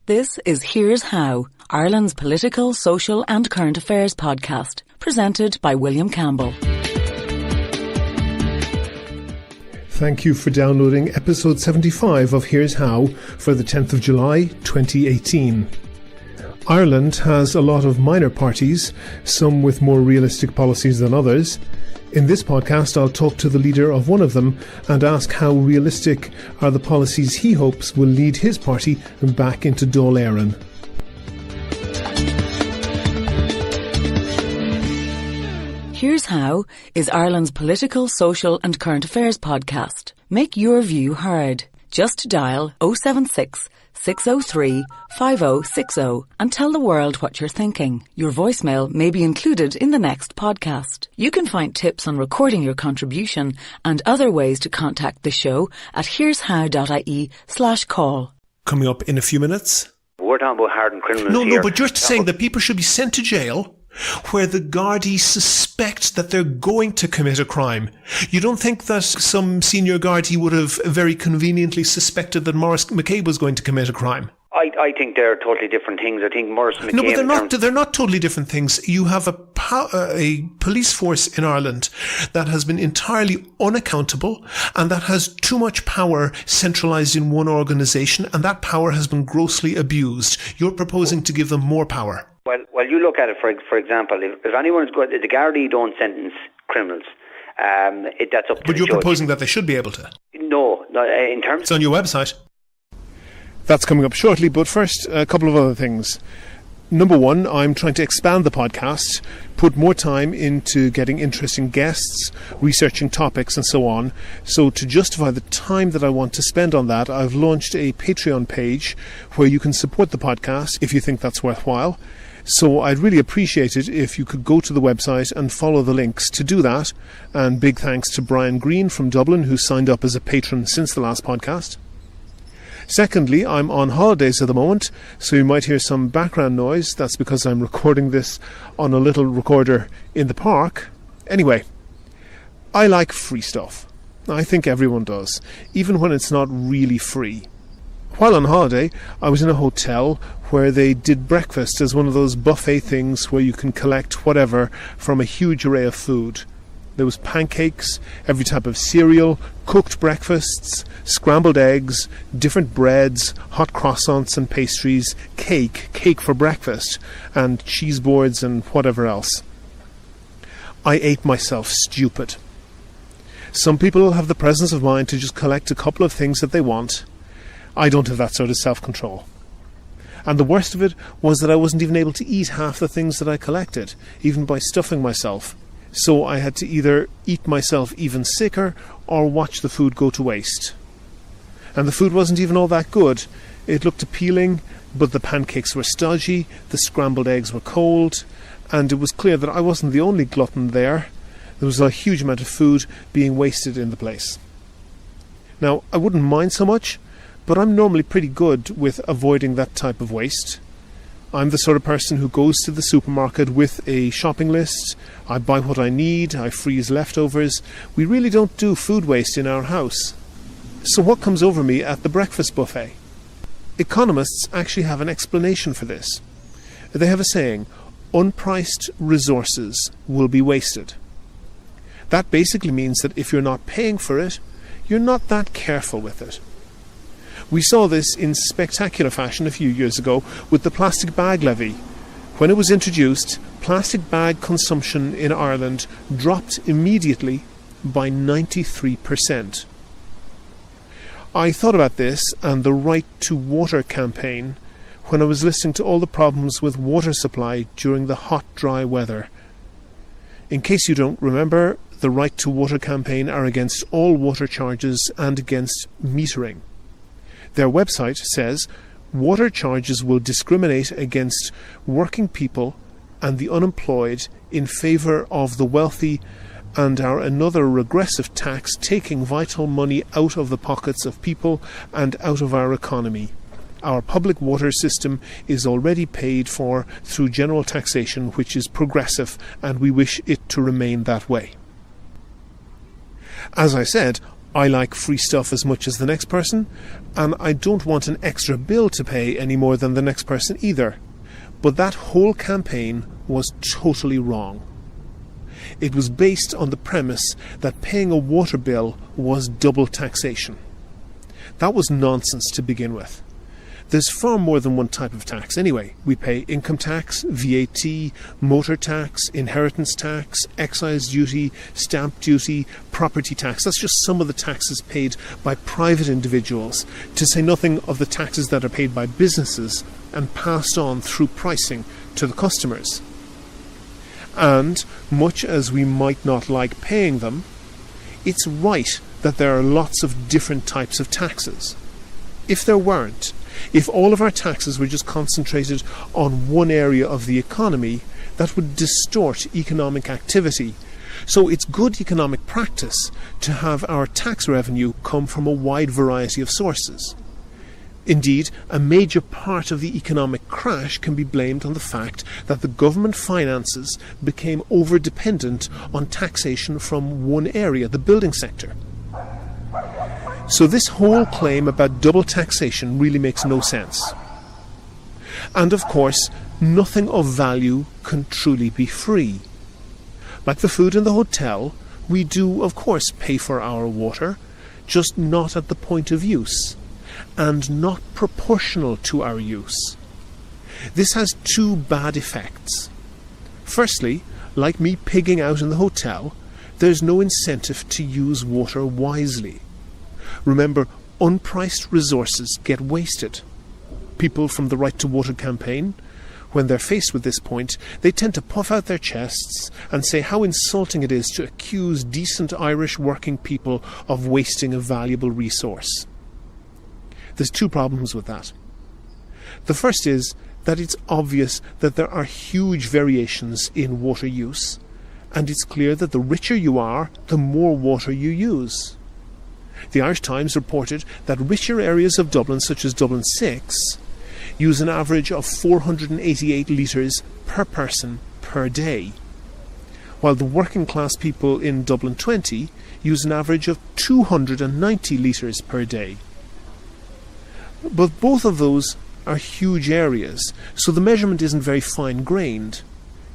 This is Here's How, Ireland's political, social and current affairs podcast, presented by William Campbell. Thank you for downloading episode 75 of Here's How for the 10th of July 2018. Ireland has a lot of minor parties, some with more realistic policies than others. In this podcast, I'll talk to the leader of one of them and ask how realistic are the policies he hopes will lead his party back into Dáil Éireann. Here's How is Ireland's political, social and current affairs podcast. Make your view heard. Just dial 076 603 5060 and tell the world what you're thinking. Your voicemail may be included in the next podcast. You can find tips on recording your contribution and other ways to contact the show at here'show.ie/call. Coming up in a few minutes. We're talking about hardened criminals No, here. but you're saying that people should be sent to jail where the Gardaí suspect that they're going to commit a crime. You don't think that some senior Gardaí would have very conveniently suspected that Maurice McCabe was going to commit a crime? I think they're totally different things. I think Maurice McCabe... No, but they're not totally different things. You have a police force in Ireland that has been entirely unaccountable and that has too much power centralised in one organisation, and that power has been grossly abused. You're proposing to give them more power. Well, you look at it, for example, if anyone's good, the Gardaí don't sentence criminals. That's up to But the you're judge. proposing that they should be able to. No, in terms... It's on your website. That's coming up shortly, but first, a couple of other things. Number one, I'm trying to expand the podcast, put more time into getting interesting guests, researching topics and so on. So to justify the time that I want to spend on that, I've launched a Patreon page where you can support the podcast if you think that's worthwhile. So I'd really appreciate it if you could go to the website and follow the links to do that. And big thanks to Brian Green from Dublin, who signed up as a patron since the last podcast. Secondly, I'm on holidays at the moment, so you might hear some background noise. That's because I'm recording this on a little recorder in the park. Anyway, I like free stuff. I think everyone does, even when it's not really free. While on holiday, I was in a hotel where they did breakfast as one of those buffet things where you can collect whatever from a huge array of food. There was pancakes, every type of cereal, cooked breakfasts, scrambled eggs, different breads, hot croissants and pastries, cake for breakfast, and cheese boards and whatever else. I ate myself stupid. Some people have the presence of mind to just collect a couple of things that they want. I don't have that sort of self-control. And the worst of it was that I wasn't even able to eat half the things that I collected, even by stuffing myself. So I had to either eat myself even sicker or watch the food go to waste. And the food wasn't even all that good. It looked appealing, but the pancakes were stodgy, the scrambled eggs were cold, and it was clear that I wasn't the only glutton there. There was a huge amount of food being wasted in the place. Now, I wouldn't mind so much, but I'm normally pretty good with avoiding that type of waste. I'm the sort of person who goes to the supermarket with a shopping list. I buy what I need, I freeze leftovers. We really don't do food waste in our house. So what comes over me at the breakfast buffet? Economists actually have an explanation for this. They have a saying, unpriced resources will be wasted. That basically means that if you're not paying for it, you're not that careful with it. We saw this in spectacular fashion a few years ago with the plastic bag levy. When it was introduced, plastic bag consumption in Ireland dropped immediately by 93%. I thought about this and the Right to Water campaign when I was listening to all the problems with water supply during the hot, dry weather. In case you don't remember, the Right to Water campaign are against all water charges and against metering. Their website says water charges will discriminate against working people and the unemployed in favour of the wealthy and are another regressive tax taking vital money out of the pockets of people and out of our economy. Our public water system is already paid for through general taxation, which is progressive, and we wish it to remain that way. As I said, I like free stuff as much as the next person, and I don't want an extra bill to pay any more than the next person either. But that whole campaign was totally wrong. It was based on the premise that paying a water bill was double taxation. That was nonsense to begin with. There's far more than one type of tax anyway. We pay income tax, VAT, motor tax, inheritance tax, excise duty, stamp duty, property tax. That's just some of the taxes paid by private individuals, to say nothing of the taxes that are paid by businesses and passed on through pricing to the customers. And, much as we might not like paying them, it's right that there are lots of different types of taxes. If there weren't, if all of our taxes were just concentrated on one area of the economy, that would distort economic activity. So it's good economic practice to have our tax revenue come from a wide variety of sources. Indeed, a major part of the economic crash can be blamed on the fact that the government finances became over-dependent on taxation from one area, the building sector. So this whole claim about double taxation really makes no sense. And of course, nothing of value can truly be free. Like the food in the hotel, we do of course pay for our water, just not at the point of use, and not proportional to our use. This has two bad effects. Firstly, like me pigging out in the hotel, there's no incentive to use water wisely. Remember, unpriced resources get wasted. People from the Right to Water campaign, when they're faced with this point, they tend to puff out their chests and say how insulting it is to accuse decent Irish working people of wasting a valuable resource. There's two problems with that. The first is that it's obvious that there are huge variations in water use, and it's clear that the richer you are, the more water you use. The Irish Times reported that richer areas of Dublin, such as Dublin 6, use an average of 488 litres per person per day, while the working class people in Dublin 20 use an average of 290 litres per day. But both of those are huge areas, so the measurement isn't very fine-grained.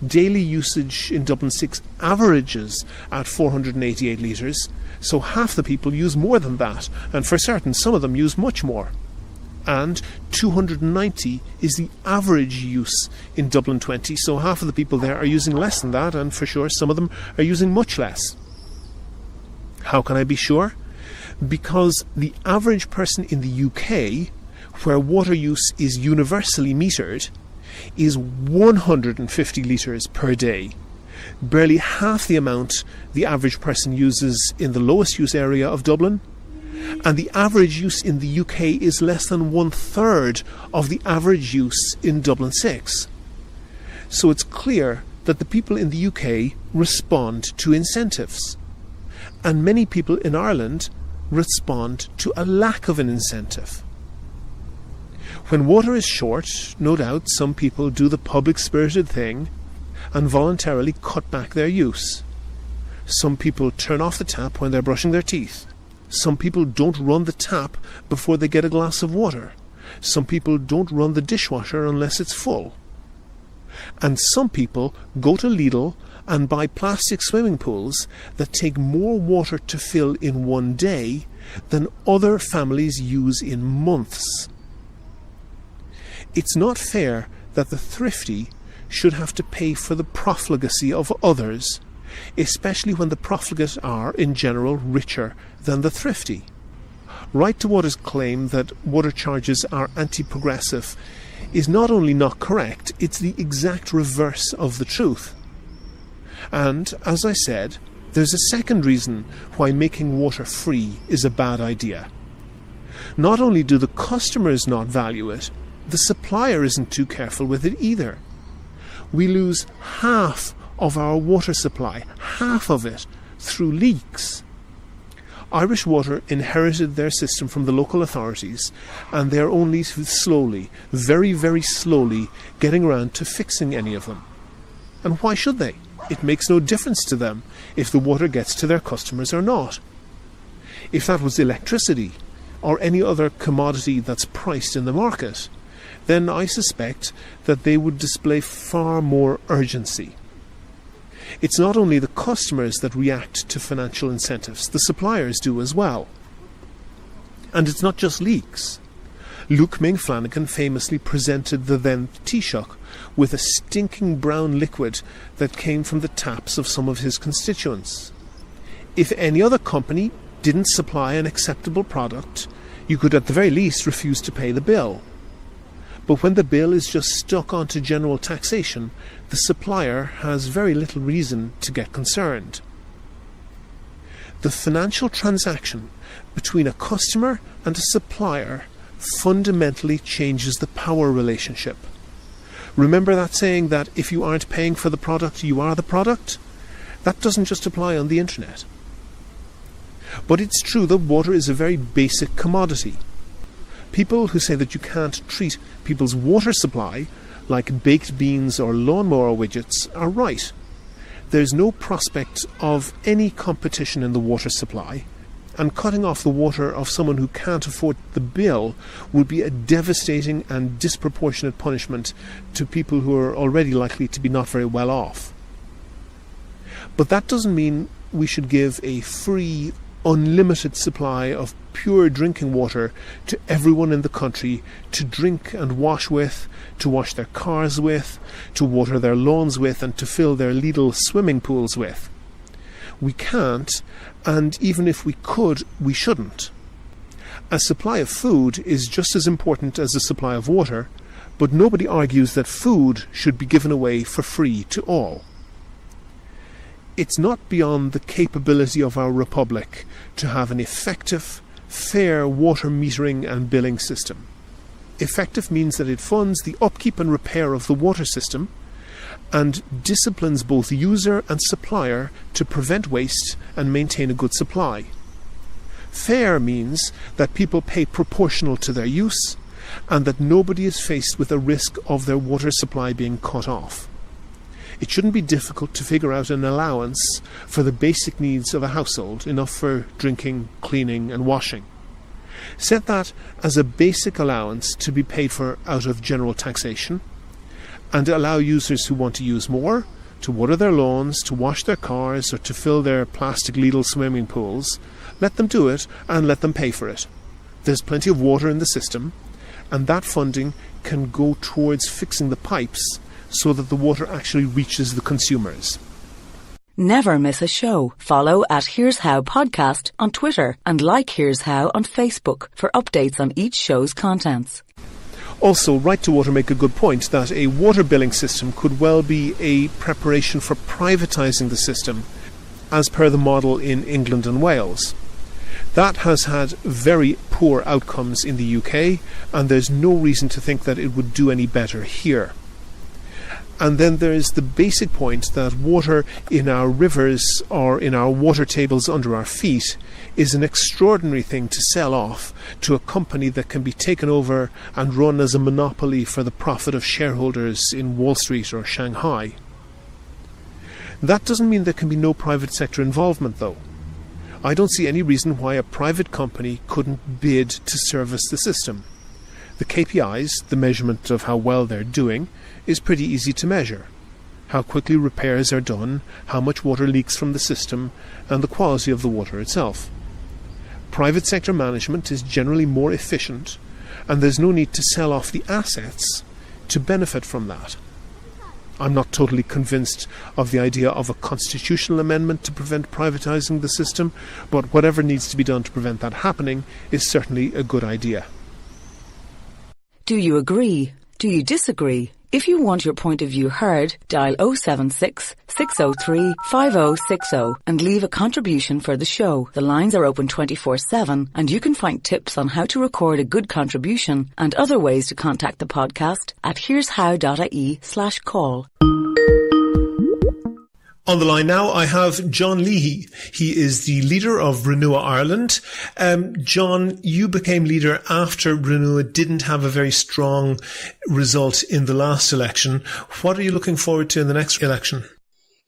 Daily usage in Dublin 6 averages at 488 litres, so half the people use more than that, and for certain some of them use much more. And 290 is the average use in Dublin 20, so half of the people there are using less than that, and for sure some of them are using much less. How can I be sure? Because the average person in the UK, where water use is universally metered, is 150 litres per day, barely half the amount the average person uses in the lowest use area of Dublin, and the average use in the UK is less than 1/3 of the average use in Dublin 6. So it's clear that the people in the UK respond to incentives, and many people in Ireland respond to a lack of an incentive. When water is short, no doubt some people do the public-spirited thing and voluntarily cut back their use. Some people turn off the tap when they're brushing their teeth. Some people don't run the tap before they get a glass of water. Some people don't run the dishwasher unless it's full. And some people go to Lidl and buy plastic swimming pools that take more water to fill in one day than other families use in months. It's not fair that the thrifty should have to pay for the profligacy of others, especially when the profligate are, in general, richer than the thrifty. Right to Water's claim that water charges are anti-progressive is not only not correct, it's the exact reverse of the truth. And, as I said, there's a second reason why making water free is a bad idea. Not only do the customers not value it, the supplier isn't too careful with it either. We lose half of our water supply, half of it, through leaks. Irish Water inherited their system from the local authorities, and they're only slowly, very, very slowly, getting around to fixing any of them. And why should they? It makes no difference to them if the water gets to their customers or not. If that was electricity or any other commodity that's priced in the market, then I suspect that they would display far more urgency. It's not only the customers that react to financial incentives, the suppliers do as well. And it's not just leaks. Luke Ming Flanagan famously presented the then Taoiseach with a stinking brown liquid that came from the taps of some of his constituents. If any other company didn't supply an acceptable product, you could at the very least refuse to pay the bill. But when the bill is just stuck onto general taxation, the supplier has very little reason to get concerned. The financial transaction between a customer and a supplier fundamentally changes the power relationship. Remember that saying that if you aren't paying for the product, you are the product? That doesn't just apply on the internet. But it's true that water is a very basic commodity. People who say that you can't treat people's water supply like baked beans or lawnmower widgets are right. There's no prospect of any competition in the water supply, and cutting off the water of someone who can't afford the bill would be a devastating and disproportionate punishment to people who are already likely to be not very well off. But that doesn't mean we should give a free, unlimited supply of pure drinking water to everyone in the country to drink and wash with, to wash their cars with, to water their lawns with, and to fill their Lidl swimming pools with. We can't, and even if we could, we shouldn't. A supply of food is just as important as a supply of water, but nobody argues that food should be given away for free to all. It's not beyond the capability of our republic to have an effective, fair water metering and billing system. Effective means that it funds the upkeep and repair of the water system and disciplines both user and supplier to prevent waste and maintain a good supply. Fair means that people pay proportional to their use and that nobody is faced with a risk of their water supply being cut off. It shouldn't be difficult to figure out an allowance for the basic needs of a household, enough for drinking, cleaning and washing. Set that as a basic allowance to be paid for out of general taxation, and allow users who want to use more, to water their lawns, to wash their cars, or to fill their plastic Lidl swimming pools. Let them do it and let them pay for it. There's plenty of water in the system, and that funding can go towards fixing the pipes so that the water actually reaches the consumers. Never miss a show. Follow at Here's How Podcast on Twitter and like Here's How on Facebook for updates on each show's contents. Also, Right to Water make a good point that a water billing system could well be a preparation for privatising the system, as per the model in England and Wales. That has had very poor outcomes in the UK, and there's no reason to think that it would do any better here. And then there's the basic point that water in our rivers or in our water tables under our feet is an extraordinary thing to sell off to a company that can be taken over and run as a monopoly for the profit of shareholders in Wall Street or Shanghai. That doesn't mean there can be no private sector involvement, though. I don't see any reason why a private company couldn't bid to service the system. The KPIs, the measurement of how well they're doing, is pretty easy to measure. How quickly repairs are done, how much water leaks from the system, and the quality of the water itself. Private sector management is generally more efficient, and there's no need to sell off the assets to benefit from that. I'm not totally convinced of the idea of a constitutional amendment to prevent privatising the system, but whatever needs to be done to prevent that happening is certainly a good idea. Do you agree? Do you disagree? If you want your point of view heard, dial 076 603 5060 and leave a contribution for the show. The lines are open 24/7 and you can find tips on how to record a good contribution and other ways to contact the podcast at here'show.ie/call. On the line now, I have John Leahy. He is the leader of Renua Ireland. John, you became leader after Renua didn't have a very strong result in the last election. What are you looking forward to in the next election?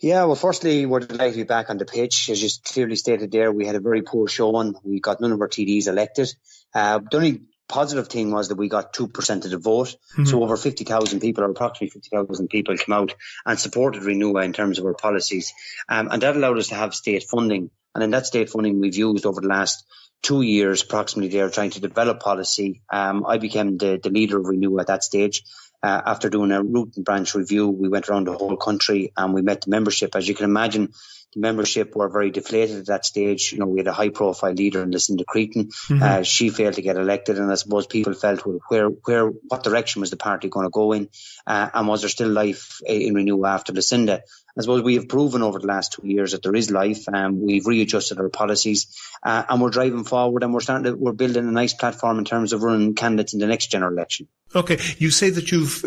Yeah, well, firstly, we're delighted to be back on the pitch. As you clearly stated there, we had a very poor showing. We got none of our TDs elected. The only positive thing was that we got 2% of the vote. Mm-hmm. So over 50,000 people, or approximately 50,000 people, came out and supported Renua in terms of our policies. And that allowed us to have state funding. And in that state funding, we've used over the last 2 years, approximately, there, trying to develop policy. I became the leader of Renua at that stage. After doing a root and branch review, we went around the whole country and we met the membership. As you can imagine, the membership were very deflated at that stage. You know, we had a high-profile leader in Lucinda Creighton. Mm-hmm. She failed to get elected, and I suppose people felt, well, what direction was the party going to go in, and was there still life in Renua after Lucinda? I suppose we have proven over the last 2 years that there is life. We've readjusted our policies, and we're driving forward, and we're building a nice platform in terms of running candidates in the next general election. Okay, you say that you've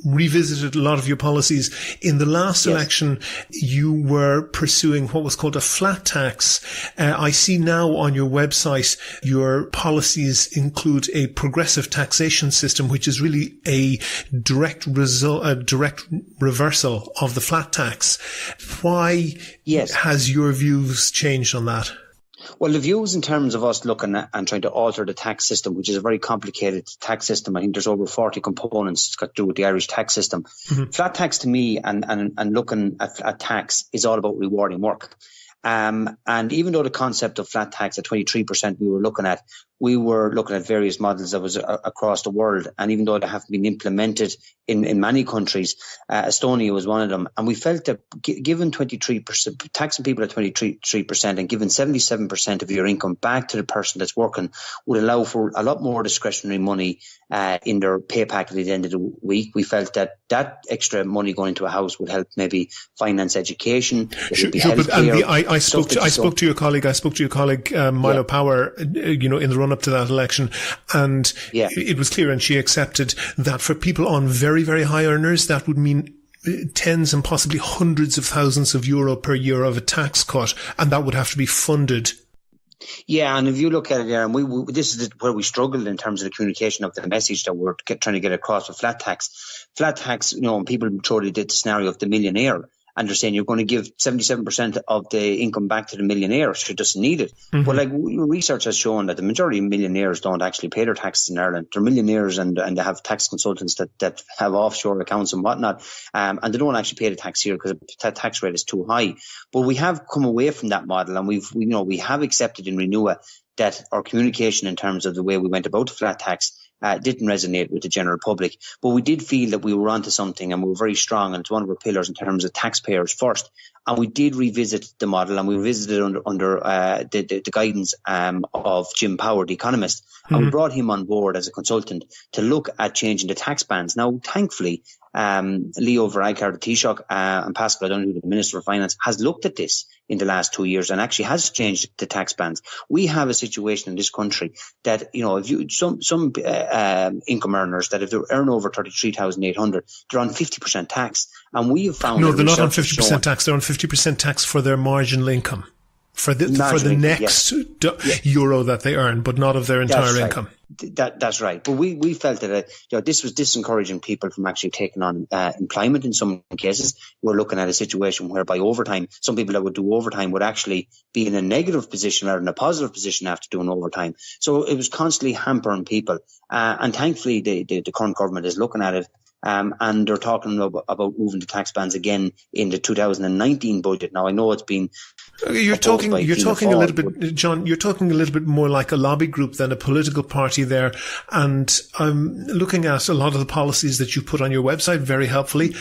revisited a lot of your policies. In the last election, you were pursuing what was called a flat tax. I see now on your website your policies include a progressive taxation system, which is really a direct reversal of the flat tax. Why has your views changed on that? Well, the views in terms of us looking at and trying to alter the tax system, which is a very complicated tax system. I think there's over 40 components it's got to do with the Irish tax system. Mm-hmm. Flat tax to me and looking at tax is all about rewarding work. And even though the concept of flat tax at 23% we were looking at various models that was across the world. And even though they have been implemented in many countries, Estonia was one of them. And we felt that given 23%, taxing people at 23% and giving 77% of your income back to the person that's working would allow for a lot more discretionary money in their pay packet at the end of the week. We felt that extra money going into a house would help maybe finance education. I spoke to your colleague Milo Power, in the run up to that election, and it was clear, and she accepted that for people on very, very high earners, that would mean tens and possibly hundreds of thousands of euro per year of a tax cut, and that would have to be funded. Yeah, and if you look at it there, and this is where we struggled in terms of the communication of the message that we're trying to get across with flat tax. Flat tax, and people totally did the scenario of the millionaire. And they're saying you're going to give 77% of the income back to the millionaire who doesn't need it. Mm-hmm. But research has shown that the majority of millionaires don't actually pay their taxes in Ireland. They're millionaires and they have tax consultants that have offshore accounts and whatnot. And they don't actually pay the tax here because the tax rate is too high. But we have come away from that model, and we have accepted in Renua that our communication in terms of the way we went about the flat tax didn't resonate with the general public. But we did feel that we were onto something, and we were very strong, and it's one of our pillars in terms of taxpayers first. And we did revisit the model, and we revisited it under the guidance of Jim Power, the economist. Mm-hmm. And we brought him on board as a consultant to look at changing the tax bands. Now, thankfully, Leo Varadkar, the Taoiseach, and Pascal O'Donoghue, the Minister of Finance, has looked at this in the last 2 years and actually has changed the tax bands. We have a situation in this country that, if you some income earners that if they earn over 33,800, they're on 50% tax. And we have found they're not on 50% tax. They're on 50% tax for their marginal income, for the next euro that they earn, but not of their entire income. That's right. But we felt that this was disencouraging people from actually taking on employment in some cases. We're looking at a situation whereby overtime, some people that would do overtime would actually be in a negative position rather than a positive position after doing overtime. So it was constantly hampering people. And thankfully, the current government is looking at it. And they're talking about moving the tax bands again in the 2019 budget. Now, I know it's been... You're talking a little bit, John, you're talking a little bit more like a lobby group than a political party there. And I'm looking at a lot of the policies that you put on your website very helpfully.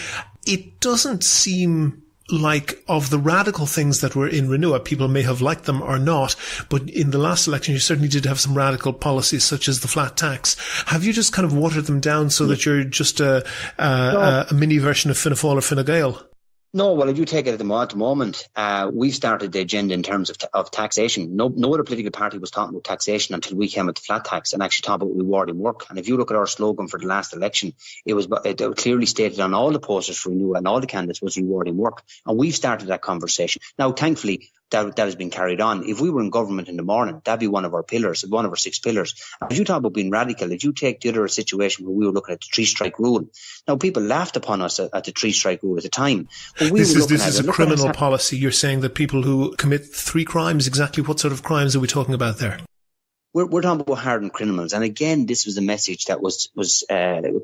It doesn't seem like of the radical things that were in Renua, people may have liked them or not, but in the last election you certainly did have some radical policies such as the flat tax. Have you just kind of watered them down so that you're just a mini version of Fianna Fáil or Fine Gael? No, well, if you take it at the moment, we've started the agenda in terms of taxation. No other political party was talking about taxation until we came with the flat tax and actually talked about rewarding work. And if you look at our slogan for the last election, it was clearly stated on all the posters for Renua and all the candidates was rewarding work. And we've started that conversation. Now, thankfully, that has been carried on. If we were in government in the morning, that'd be one of our pillars, one of our 6 pillars. And if you talk about being radical, if you take the other situation where we were looking at the 3-strike rule, now people laughed upon us at the 3-strike rule at the time. But this is a criminal policy. You're saying that people who commit 3 crimes, exactly what sort of crimes are we talking about there? We're talking about hardened criminals. And again, this was a message that was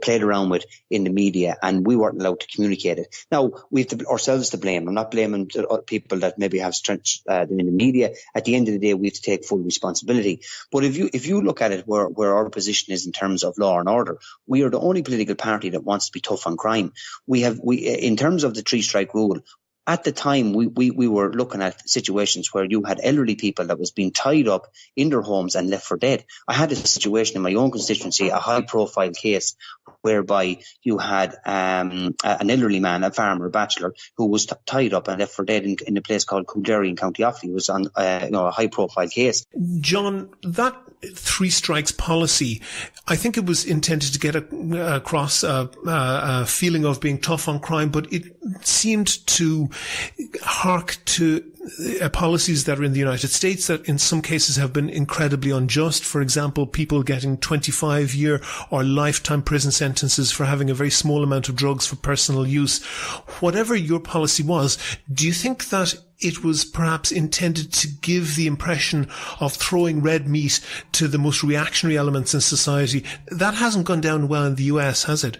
played around with in the media, and we weren't allowed to communicate it. Now, we have ourselves to blame. I'm not blaming people that maybe have strength in the media. At the end of the day, we have to take full responsibility. But if you look at it where our position is in terms of law and order, we are the only political party that wants to be tough on crime. We in terms of the 3-strike rule, at the time, we were looking at situations where you had elderly people that was being tied up in their homes and left for dead. I had a situation in my own constituency, a high-profile case, whereby you had an elderly man, a farmer, a bachelor, who was tied up and left for dead in a place called Coolderry in County Offaly. It was on a high-profile case. John, that 3 strikes policy, I think it was intended to get across a feeling of being tough on crime, but it seemed to hark to policies that are in the United States that in some cases have been incredibly unjust. For example, people getting 25-year or lifetime prison sentences for having a very small amount of drugs for personal use. Whatever your policy was, do you think that it was perhaps intended to give the impression of throwing red meat to the most reactionary elements in society? That hasn't gone down well in the US, has it?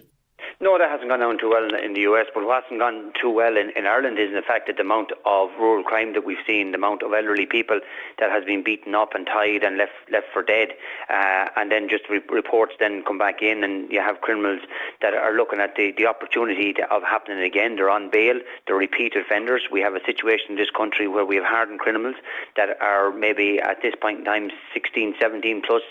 No, that hasn't gone down too well in the US, but what hasn't gone too well in Ireland is in the fact that the amount of rural crime that we've seen, the amount of elderly people that has been beaten up and tied and left for dead, and then just reports then come back in, and you have criminals that are looking at the opportunity of happening again. They're on bail, they're repeat offenders. We have a situation in this country where we have hardened criminals that are maybe at this point in time 16, 17 plus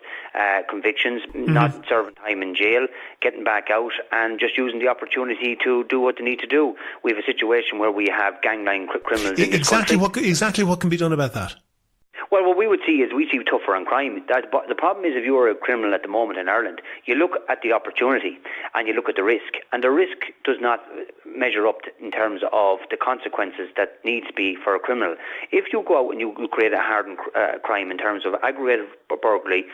convictions, not serving time in jail, getting back out and just using the opportunity to do what they need to do. We have a situation where we have gangland criminals in this country. Exactly what can be done about that? Well, what we would see is we see tougher on crime. The problem is if you're a criminal at the moment in Ireland, you look at the opportunity and you look at the risk. And the risk does not measure up in terms of the consequences that needs to be for a criminal. If you go out and you create a hardened crime in terms of aggravated burglary,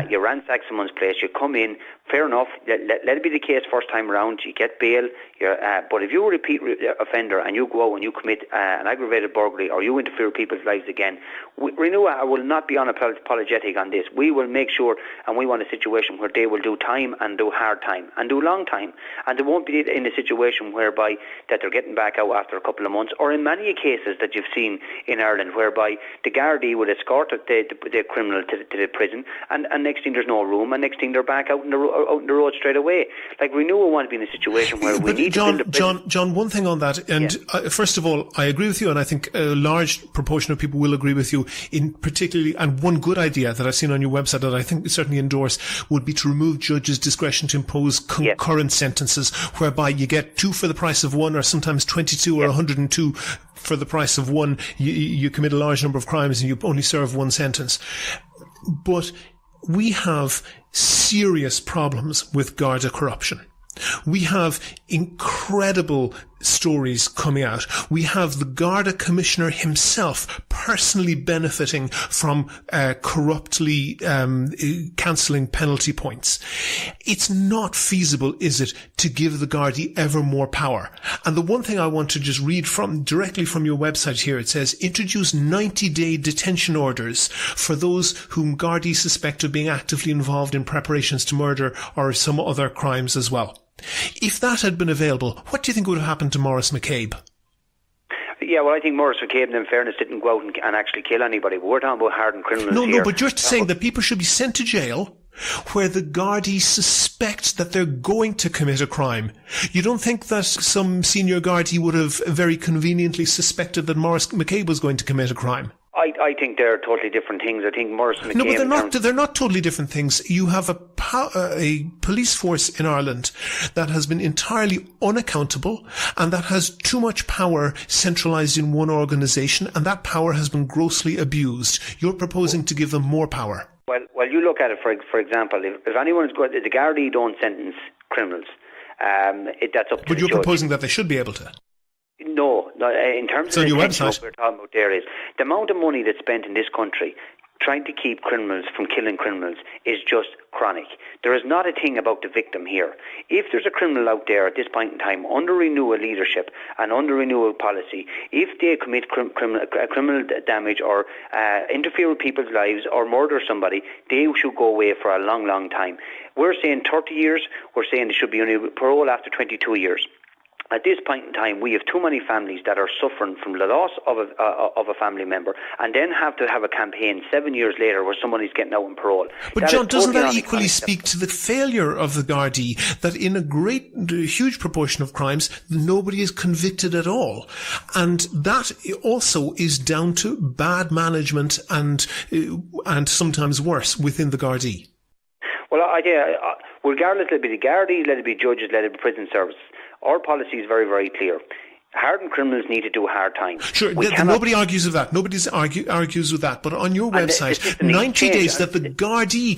you ransack someone's place, you come in, fair enough, let it be the case first time around, you get bail. But if you're a repeat offender and you go out and you commit an aggravated burglary or you interfere with people's lives again, Renua will not be unapologetic on this. We will make sure, and we want a situation where they will do time and do hard time and do long time, and they won't be in a situation whereby that they're getting back out after a couple of months, or in many cases that you've seen in Ireland whereby the Gardaí would escort the criminal to the prison, and next thing there's no room, and next thing they're back out in the road straight away. Like Renua want to be in a situation where we need to build a prison. John, one thing on that, and first of all, I agree with you, and I think a large proportion of people will agree with you in particularly, and one good idea that I've seen on your website that I think we certainly endorse would be to remove judges' discretion to impose concurrent sentences, whereby you get 2 for the price of 1, or sometimes 22 or 102 for the price of 1. You commit a large number of crimes and you only serve 1 sentence. But we have serious problems with Garda corruption. We have incredible stories coming out. We have the Garda Commissioner himself personally benefiting from corruptly cancelling penalty points. It's not feasible, is it, to give the Gardaí ever more power? And the one thing I want to just read directly from your website here, it says, introduce 90-day detention orders for those whom Gardaí suspect of being actively involved in preparations to murder or some other crimes as well. If that had been available, what do you think would have happened to Maurice McCabe? Yeah, well, I think Maurice McCabe, in fairness, didn't go out and actually kill anybody. But we're talking about hardened criminals here. No, but you're saying that people should be sent to jail where the Gardaí suspect that they're going to commit a crime. You don't think that some senior Gardaí would have very conveniently suspected that Maurice McCabe was going to commit a crime? I think they're totally different things. I think Maurice McCabe... No, but they're not totally different things. You have a police force in Ireland that has been entirely unaccountable and that has too much power centralised in one organisation, and that power has been grossly abused. You're proposing to give them more power. Well, you look at it, for example, if anyone's going... The Gardaí don't sentence criminals. That's up to the judge. But you're proposing that they should be able to. No, In terms it's of on your intention, website. what we're talking about there is the amount of money that's spent in this country trying to keep criminals from killing criminals is just chronic. There is not a thing about the victim here. If there's a criminal out there at this point in time under Renua leadership and under Renua policy, if they commit criminal damage or interfere with people's lives or murder somebody, they should go away for a long, long time. We're saying 30 years. We're saying they should be only parole after 22 years. At this point in time, we have too many families that are suffering from the loss of a family member, and then have to have a campaign 7 years later where somebody's getting out on parole. But John, doesn't that equally speak to the failure of the Gardaí, that in a huge proportion of crimes, nobody is convicted at all? And that also is down to bad management and sometimes worse within the Gardaí. Well, regardless, let it be the Gardaí, let it be judges, let it be prison services. Our policy is very, very clear. Hardened criminals need to do hard time. Sure, nobody argues with that. Nobody argues with that. But on your website, 90 days that the Gardaí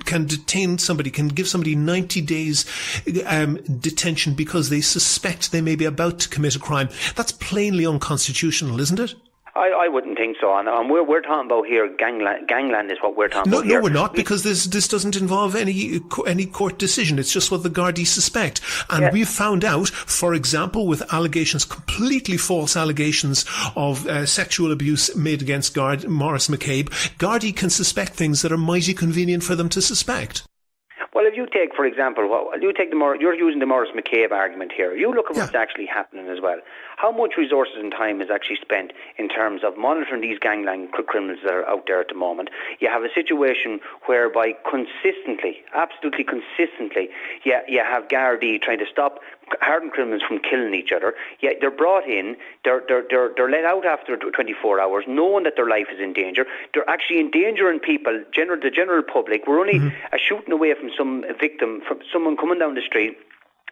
can detain somebody, can give somebody 90 days detention because they suspect they may be about to commit a crime. That's plainly unconstitutional, isn't it? I wouldn't think so. And we're talking about here, gangland is what we're talking about here. No, we're not, because this doesn't involve any court decision. It's just what the Gardaí suspect. And we've found out, for example, with allegations, completely false allegations of sexual abuse made against Maurice McCabe, Gardaí can suspect things that are mighty convenient for them to suspect. Well, if you take, for example, you're using the Maurice McCabe argument here. You look at what's actually happening as well. How much resources and time is actually spent in terms of monitoring these gangland criminals that are out there at the moment? You have a situation whereby consistently, absolutely consistently, you have Gardaí trying to stop hardened criminals from killing each other. Yet they're brought in, they're let out after 24 hours, knowing that their life is in danger. They're actually endangering people, the general public. We're only a shooting away from some victim, from someone coming down the street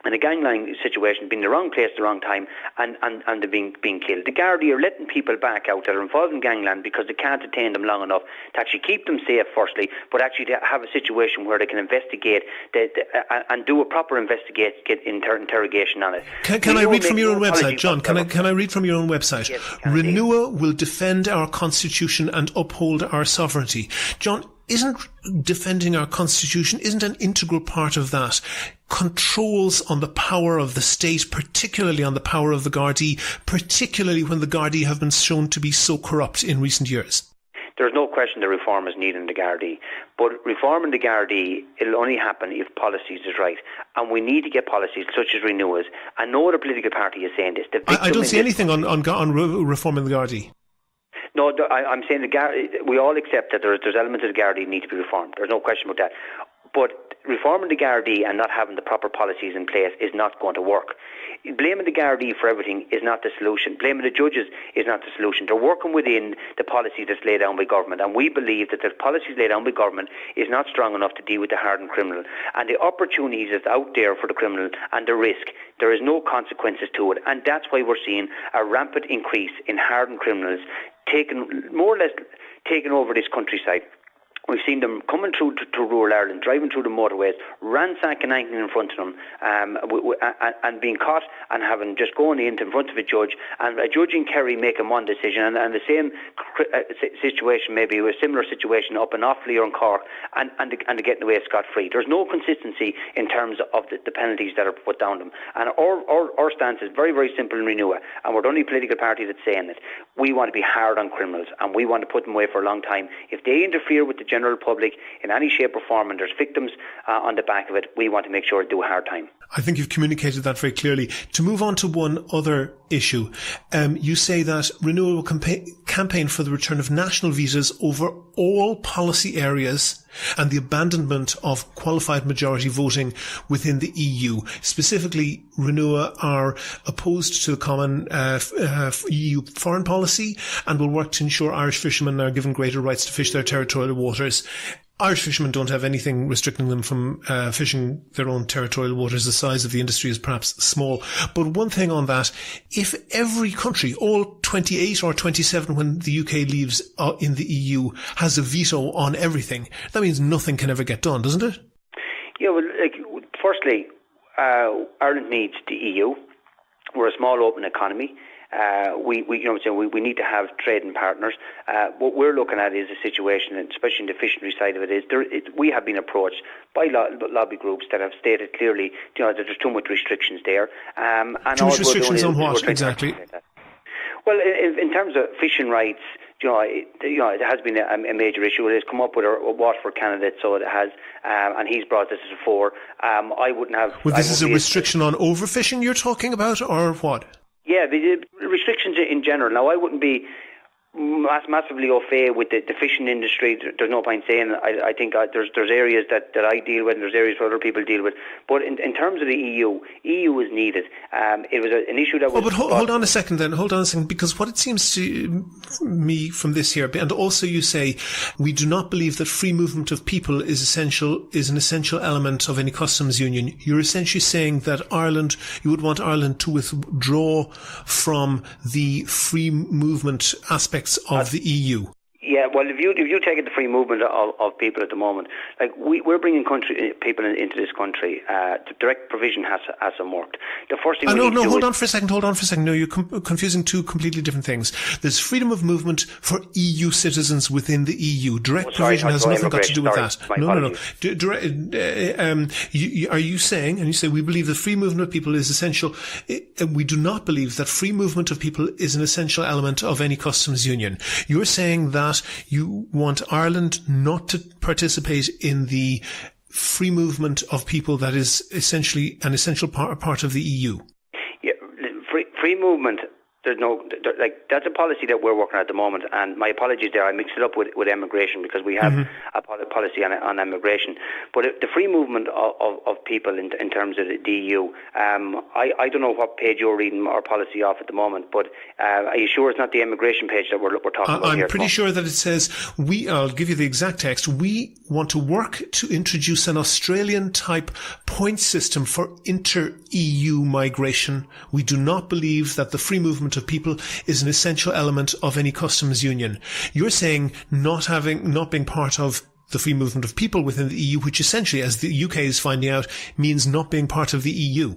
in a gangland situation, being in the wrong place at the wrong time, and they're being killed. The Gardaí are letting people back out that are involved in gangland because they can't detain them long enough to actually keep them safe, firstly, but actually to have a situation where they can investigate and do a proper interrogation on it. Can I read from your own website, John? Can I read from your own website? Yes, Renua will defend our constitution and uphold our sovereignty. John, isn't defending our constitution, isn't an integral part of that controls on the power of the state, particularly on the power of the Gardaí, particularly when the Gardaí have been shown to be so corrupt in recent years? There's no question the reform is needed in the Gardaí, but reforming the Gardaí, it'll only happen if policies is right, and we need to get policies such as Renua's, and no other political party is saying this. I don't see anything on reforming the Gardaí. No, I'm saying we all accept that there's elements of the Gardaí need to be reformed. There's no question about that. But reforming the Gardaí and not having the proper policies in place is not going to work. Blaming the Gardaí for everything is not the solution. Blaming the judges is not the solution. They're working within the policies that's laid down by government, and we believe that the policies laid down by government is not strong enough to deal with the hardened criminal. And the opportunities that's out there for the criminal and the risk, there is no consequences to it. And that's why we're seeing a rampant increase in hardened criminals more or less taking over this countryside. We've seen them coming through to rural Ireland, driving through the motorways, ransacking anything in front of them, and being caught and having just going in front of a judge, and a judge in Kerry making one decision, and the same situation, maybe a similar situation up in Offaly or in Cork, and they're getting away scot-free. There's no consistency in terms of the penalties that are put down them. And our stance is very, very simple in Renua, and we're the only political party that's saying it. We want to be hard on criminals, and we want to put them away for a long time. If they interfere with the general public in any shape or form, and there's victims on the back of it, we want to make sure they do a hard time. I think you've communicated that very clearly. To move on to one other issue, you say that Renua will campaign for the return of national visas over all policy areas and the abandonment of qualified majority voting within the EU. Specifically, Renua are opposed to the common EU foreign policy and will work to ensure Irish fishermen are given greater rights to fish their territorial waters. Irish fishermen don't have anything restricting them from fishing their own territorial waters. The size of the industry is perhaps small. But one thing on that, if every country, all 28 or 27 when the UK leaves in the EU, has a veto on everything, that means nothing can ever get done, doesn't it? Yeah, well, firstly, Ireland needs the EU. We're a small open economy. We need to have trading partners. What we're looking at is a situation, especially in the fishery side of it, is we have been approached by lobby groups that have stated clearly, that there's too much restrictions there. And too much restrictions on what exactly? Well, in terms of fishing rights, it has been a major issue. It has come up with a Waterford candidate, so it has, and he's brought this to the fore. I wouldn't have. Well, this is a restriction on overfishing you're talking about, or what? Yeah, the restrictions in general. Now, I wouldn't be massively au fait with the fishing industry. There's no point saying. I think there's areas that I deal with, and there's areas where other people deal with. But in terms of the EU is needed. It was an issue that was. But hold on a second, then. Hold on a second, because what it seems to me from this here, and also you say we do not believe that free movement of people is an essential element of any customs union. You're essentially saying that you would want Ireland to withdraw from the free movement aspects of the EU. Yeah, well, if you take it the free movement of people at the moment, like we're bringing people into this country, the direct provision hasn't worked. The first thing hold on for a second. No, you're confusing two completely different things. There's freedom of movement for EU citizens within the EU. Direct provision has nothing got to do with that. No. Are you saying, and you say we believe that free movement of people is essential, and we do not believe that free movement of people is an essential element of any customs union. You're saying that you want Ireland not to participate in the free movement of people that is essentially an essential part of the EU. Yeah, free movement. That's a policy that we're working on at the moment, and my apologies there, I mixed it up with immigration, because we have a policy on immigration. But the free movement of people in terms of the EU, I don't know what page you're reading our policy off at the moment, but are you sure it's not the immigration page that we're talking about here? I'm pretty sure that it says, I'll give you the exact text, we want to work to introduce an Australian type point system for inter-EU migration. We do not believe that the free movement of people is an essential element of any customs union. You're saying not being part of the free movement of people within the EU, which essentially, as the UK is finding out, means not being part of the EU.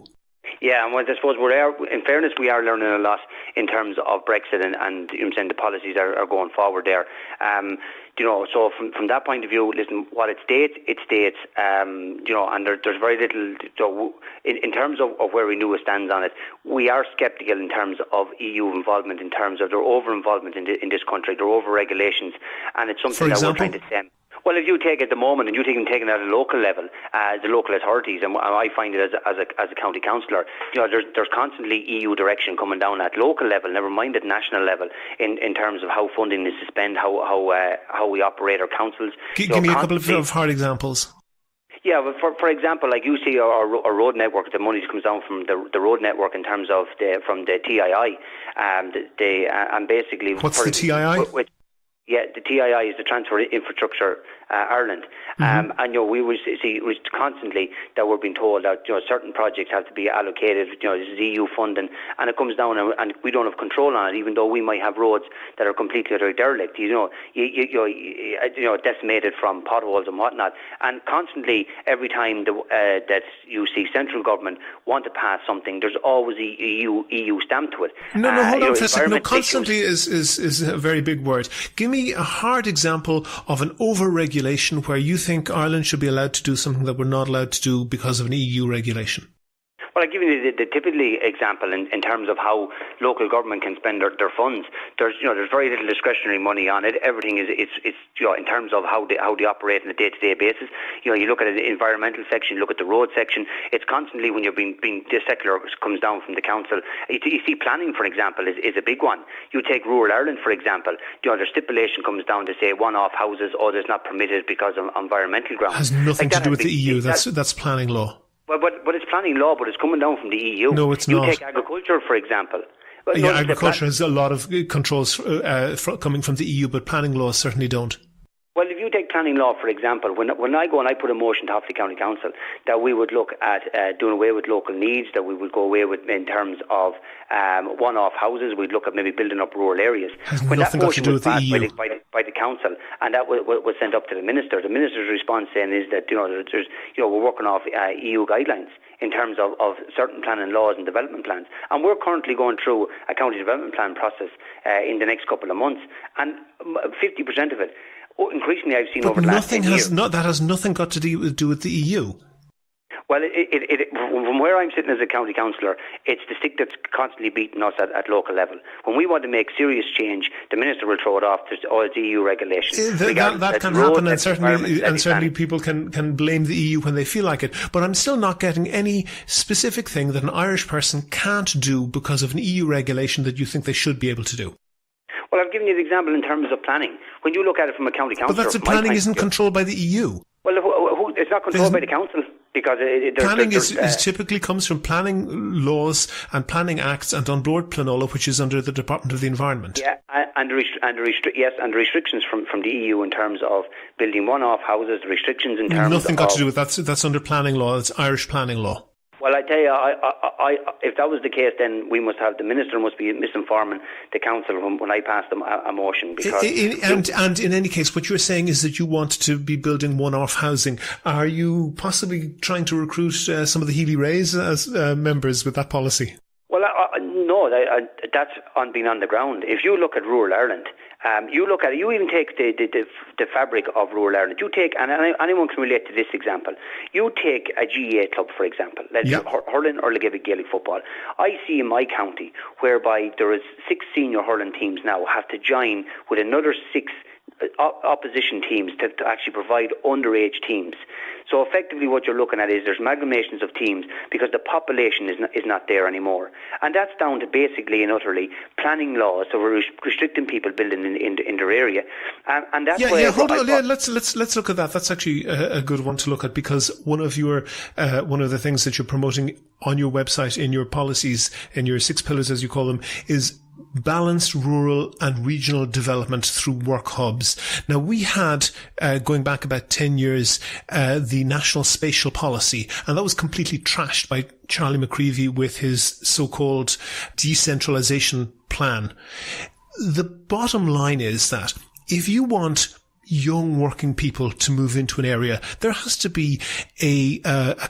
Yeah, and I suppose in fairness, we are learning a lot in terms of Brexit and the policies are going forward there. So from that point of view, listen, what it states, and there's very little, so in terms of where Renua stands on it, we are sceptical in terms of EU involvement, in terms of their over-involvement in this country, their over-regulations, and it's something that we're trying to stem. Well, if you take at the moment, and you take them taken at a local level, the local authorities, and I find it as a county councillor, there's constantly EU direction coming down at local level, never mind at national level, in terms of how funding is spent, how we operate our councils. Give me a couple of hard examples. Yeah, well, for example, like you see our road network, the money comes down from the road network in terms of from the TII, and basically. What's the TII? Yeah, the TII is the Transport Infrastructure Ireland, and we will see constantly that we're being told that certain projects have to be allocated. This is EU funding, and it comes down, and we don't have control on it, even though we might have roads that are completely derelict. Decimated from potholes and whatnot, and constantly every time that you see central government want to pass something, there's always a EU stamp to it. No, hold on for a second. No, constantly is a very big word. Give me a hard example of an over-regulation where you think Ireland should be allowed to do something that we're not allowed to do because of an EU regulation. Well, I'll give you the typical example in terms of how local government can spend their funds. There's very little discretionary money on it. Everything is in terms of how they operate on a day-to-day basis. You look at the environmental section, look at the road section. It's constantly when you're being this secular comes down from the council. You see planning, for example, is a big one. You take rural Ireland, for example. Their stipulation comes down to say one-off houses, there's not permitted because of environmental grounds. Has nothing to do with the EU. That's planning law. But it's planning law, but it's coming down from the EU. No, it's not. You take agriculture, for example. Well, agriculture has a lot of controls coming from the EU, but planning laws certainly don't. Well, if you take planning law, for example, when I go and I put a motion to Offaly County Council that we would look at doing away with local needs, that we would go away with in terms of one-off houses, we'd look at maybe building up rural areas. When that motion was passed by the council, and that was sent up to the minister, the minister's response then is that we're working off EU guidelines in terms of certain planning laws and development plans. And we're currently going through a county development plan process in the next couple of months. And 50% of it, increasingly I've seen over the last 10 years. That has nothing got to do with the EU. Well, from where I'm sitting as a county councillor, it's the stick that's constantly beating us at local level. When we want to make serious change, the minister will throw it off to all the EU regulations. That can happen, and certainly people can blame the EU when they feel like it. But I'm still not getting any specific thing that an Irish person can't do because of an EU regulation that you think they should be able to do. Well, I've given you the example in terms of planning. When you look at it from a county councillor... But planning isn't controlled by the EU. Well, it's not controlled by the council. Because planning typically comes from planning laws and planning acts and on board Planola, which is under the Department of the Environment. Yeah, and restrictions from the EU in terms of building one-off houses, restrictions in terms Nothing got to do with that. That's under planning law. It's Irish planning law. Well, I tell you, if that was the case, then the minister must be misinforming the council when I passed a motion. Because and in any case, what you're saying is that you want to be building one-off housing. Are you possibly trying to recruit some of the Healy Rays as members with that policy? Well, no, that's being on the ground. If you look at rural Ireland, you even take the fabric of rural Ireland. You take, and anyone can relate to this example. You take a GAA club, for example, hurling or Gaelic football. I see in my county whereby there is 6 senior hurling teams now have to join with another 6 opposition teams to actually provide underage teams. So effectively what you're looking at is there's amalgamations of teams because the population is not there anymore. And that's down to basically and utterly planning laws. So we're restricting people building in their area. And that's hold on. Let's look at that. That's actually a good one to look at, because one of the things that you're promoting on your website, in your policies, in your 6 pillars as you call them, is balanced rural and regional development through work hubs. Now, we had, going back about 10 years, the National Spatial Policy, and that was completely trashed by Charlie McCreevy with his so-called decentralization plan. The bottom line is that if you want young working people to move into an area, there has to be a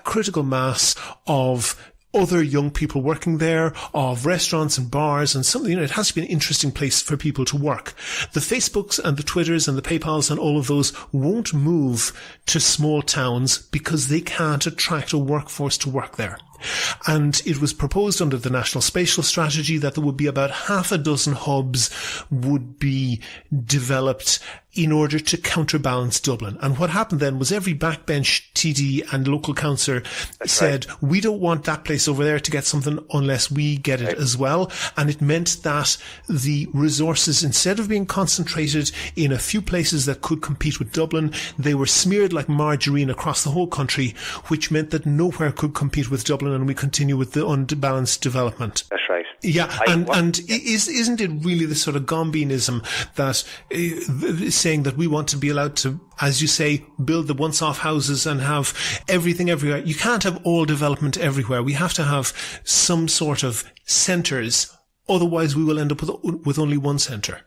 critical mass of other young people working there, of restaurants and bars and something, it has to be an interesting place for people to work. The Facebooks and the Twitters and the PayPals and all of those won't move to small towns because they can't attract a workforce to work there. And it was proposed under the National Spatial Strategy that there would be about 6 hubs would be developed in order to counterbalance Dublin. And what happened then was every backbench TD and local councillor said, we don't want that place over there to get something unless we get it as well. And it meant that the resources, instead of being concentrated in a few places that could compete with Dublin, they were smeared like margarine across the whole country, which meant that nowhere could compete with Dublin, and we continue with the unbalanced development. That's right. Yeah, isn't it really the sort of Gombianism that saying that we want to be allowed to, as you say, build the once-off houses and have everything everywhere? You can't have all development everywhere. We have to have some sort of centres, otherwise we will end up with only one centre.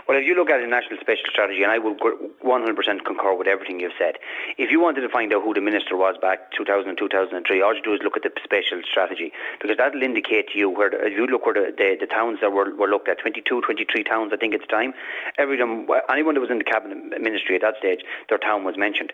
Well, if you look at the National Spatial Strategy, and I will 100% concur with everything you've said, if you wanted to find out who the minister was back 2000, 2003, all you do is look at the Spatial Strategy, because that will indicate to you if you look where the towns that were looked at, 22, 23 towns, I think at the time, anyone that was in the cabinet ministry at that stage, their town was mentioned.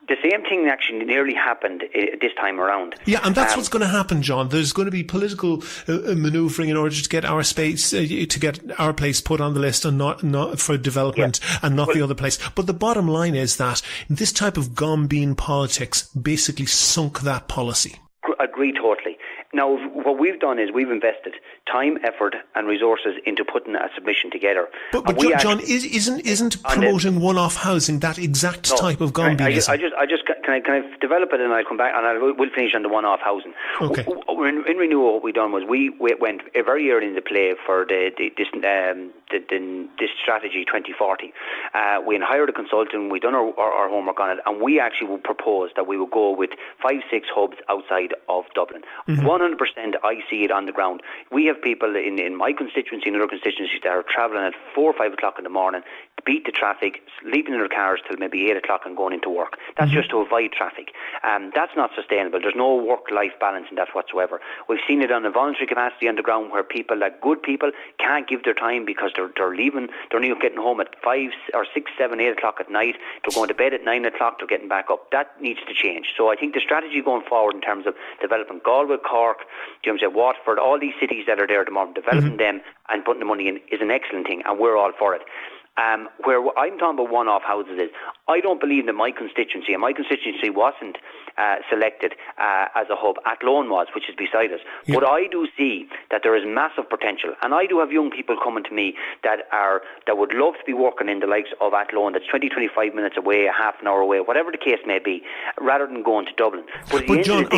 The same thing actually nearly happened this time around. Yeah, and that's what's going to happen, John. There's going to be political manoeuvring in order to get our space, to get our place put on the list and not for development and not the other place. But the bottom line is that this type of Gombian politics basically sunk that policy. agree totally. Now, what we've done is we've invested time, effort, and resources into putting a submission together. But John, isn't promoting one-off housing that exact type of Gombianism? Can I develop it, and I'll come back and we'll finish on the one-off housing. Okay. In Renua, what we done was we went very early in the play for this strategy 2040. We hired a consultant. We done our homework on it, and we actually proposed that we would go with 5-6 hubs outside of Dublin. 100%, I see it on the ground. We have people in my constituency and other constituencies that are travelling at 4 or 5 o'clock in the morning, beat the traffic, leaving their cars till maybe 8 o'clock and going into work. That's just to avoid traffic. That's not sustainable. There's no work-life balance in that whatsoever. We've seen it on a voluntary capacity on the ground where people, like good people, can't give their time because they're leaving. They're not getting home at 5 or 6, 7, 8 o'clock at night. They're going to bed at 9 o'clock. They're getting back up. That needs to change. So I think the strategy going forward in terms of developing Galway, Cork, Waterford, all these cities that are there at the moment, developing them and putting the money in is an excellent thing, and we're all for it. Where I'm talking about one-off houses is, I don't believe that my constituency, and my constituency wasn't selected as a hub. Athlone was, which is beside us. Yeah. But I do see that there is massive potential, and I do have young people coming to me that would love to be working in the likes of Athlone, that's 20-25 minutes away, a half an hour away, whatever the case may be, rather than going to Dublin. But John,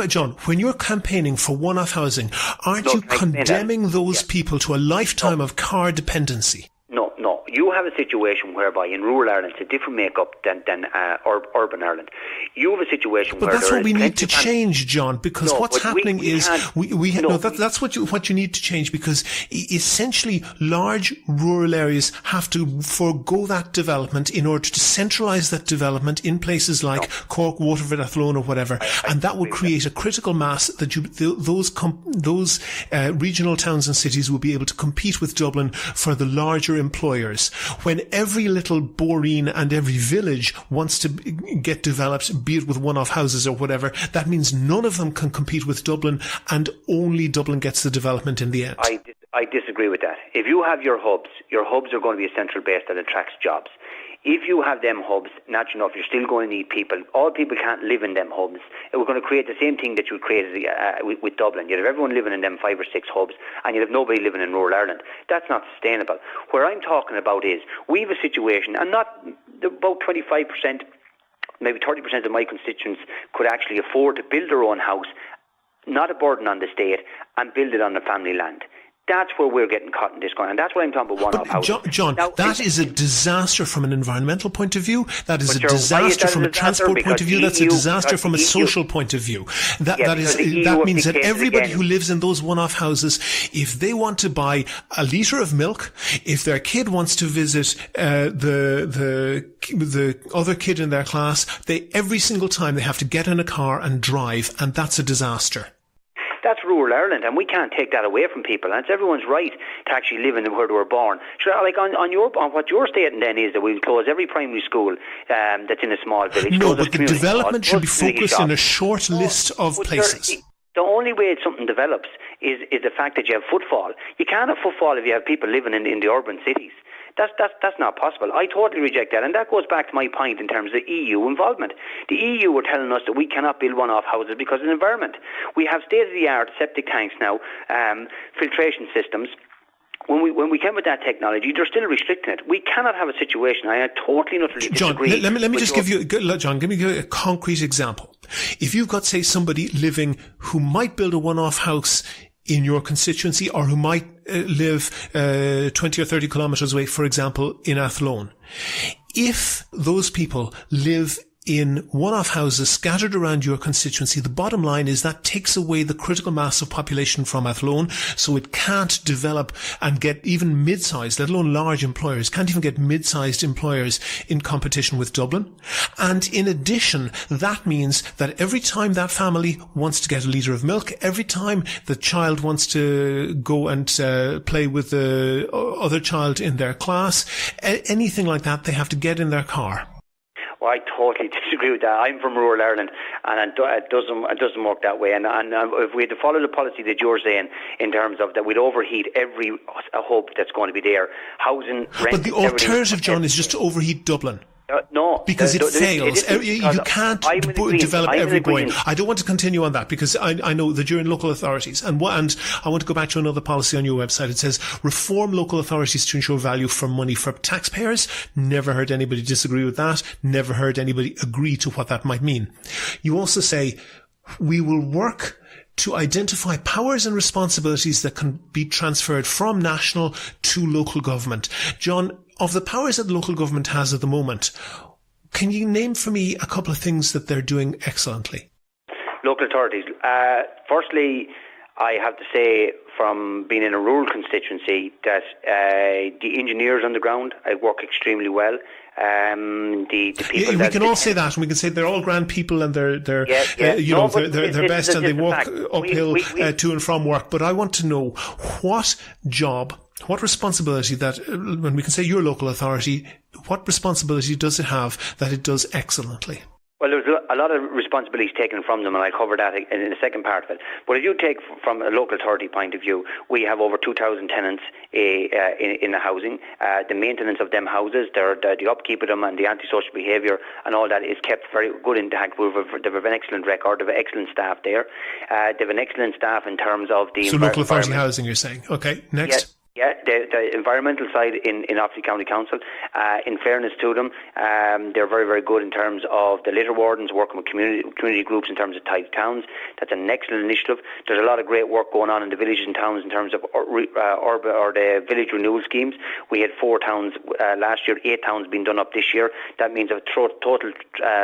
John, when you're campaigning for one-off housing, aren't you condemning those people to a lifetime of car dependency? No. You have a situation whereby in rural Ireland it's a different makeup than urban Ireland. You have a situation where that's what we need to change, John, because what's happening is that's what you need to change, because essentially large rural areas have to forego that development in order to centralise that development in places like Cork, Waterford, Athlone or whatever, and that would create a critical mass that those regional towns and cities will be able to compete with Dublin for the larger employers. When every little boreen and every village wants to get developed, be it with one-off houses or whatever, that means none of them can compete with Dublin, and only Dublin gets the development in the end. I disagree with that. If you have your hubs are going to be a central base that attracts jobs. If you have them hubs, naturally enough, you're still going to need people. All people can't live in them hubs. We're going to create the same thing that you created with Dublin. You'd have everyone living in them 5 or 6 hubs, and you'd have nobody living in rural Ireland. That's not sustainable. Where I'm talking about is, we have a situation, and not about 25%, maybe 30% of my constituents could actually afford to build their own house, not a burden on the state, and build it on the family land. That's where we're getting caught in this going, and that's what I'm talking about one-off housing. John, that is a disaster from an environmental point of view. That is a disaster from a transport point of view. That's a disaster from a social point of view. That means that everybody who lives in those one-off houses, if they want to buy a litre of milk, if their kid wants to visit the other kid in their class, every single time they have to get in a car and drive, and that's a disaster. That's rural Ireland, and we can't take that away from people. And it's everyone's right to actually live in where they were born. So, like on what you're stating then is that we'll close every primary school that's in a small village. No, but the development should be focused in a short list of places. The only way something develops is the fact that you have footfall. You can't have footfall if you have people living in the urban cities. That's not possible. I totally reject that, and that goes back to my point in terms of EU involvement. The EU were telling us that we cannot build one-off houses because of the environment. We have state-of-the-art septic tanks now, filtration systems. When we came with that technology, they're still restricting it. We cannot have a situation. I totally and utterly disagree. John, let me just give you a concrete example. If you've got, say, somebody living who might build a one-off house in your constituency, or who might live 20 or 30 kilometres away, for example, in Athlone. If those people live in one-off houses scattered around your constituency, the bottom line is that takes away the critical mass of population from Athlone, so it can't develop and get even mid-sized, let alone large employers, can't even get mid-sized employers in competition with Dublin. And in addition, that means that every time that family wants to get a litre of milk, every time the child wants to go and play with the other child in their class, anything like that, they have to get in their car. Well, I totally disagree with that. I'm from rural Ireland, and it doesn't work that way. And if we had to follow the policy that you're saying, in terms of that we'd overheat a hub that's going to be there, housing, rent. But the alternative, John, is just to overheat Dublin. No. Because it fails. You can't develop every point. I don't want to continue on that because I know that you're in local authorities. And I want to go back to another policy on your website. It says, reform local authorities to ensure value for money for taxpayers. Never heard anybody disagree with that. Never heard anybody agree to what that might mean. You also say, we will work to identify powers and responsibilities that can be transferred from national to local government. John, of the powers that local government has at the moment, can you name for me a couple of things that they're doing excellently? Local authorities. Firstly, I have to say, from being in a rural constituency, that the engineers on the ground work extremely well. The people we can all say that, and we can say they're all grand people, and they're best, and they walk uphill to and from work. But I want to know what responsibility that, when we can say your local authority, what responsibility does it have that it does excellently? Well, there's a lot of responsibilities taken from them, and I'll cover that in the second part of it. But if you take from a local authority point of view, we have over 2,000 tenants in the housing. The maintenance of them houses, the upkeep of them and the antisocial behaviour and all that is kept very good intact. They have an excellent record. They have excellent staff there. They have an excellent staff in terms of the... So local authority housing, you're saying. Okay, next. Yeah, the environmental side in Offaly County Council, in fairness to them, they're very, very good in terms of the litter wardens, working with community groups in terms of tight towns. That's an excellent initiative. There's a lot of great work going on in the villages and towns in terms of the village renewal schemes. We had 4 towns last year, 8 towns being done up this year. That means a total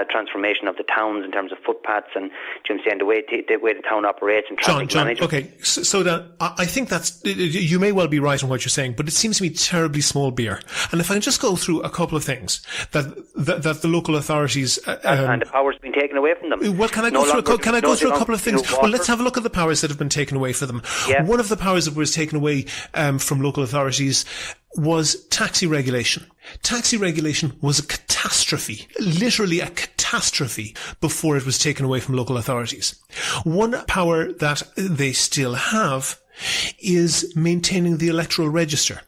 transformation of the towns in terms of footpaths and the way the town operates and traffic management. Okay, so that I think that's, you may well be right on what you're saying, but it seems to me terribly small beer. And if I can just go through a couple of things that the local authorities and the power's been taken away from them. Well, can I go through a couple of things? Well, let's have a look at the powers that have been taken away from them. Yeah. One of the powers that was taken away from local authorities was taxi regulation. Taxi regulation was a catastrophe, literally a catastrophe, before it was taken away from local authorities. One power that they still have is maintaining the electoral register.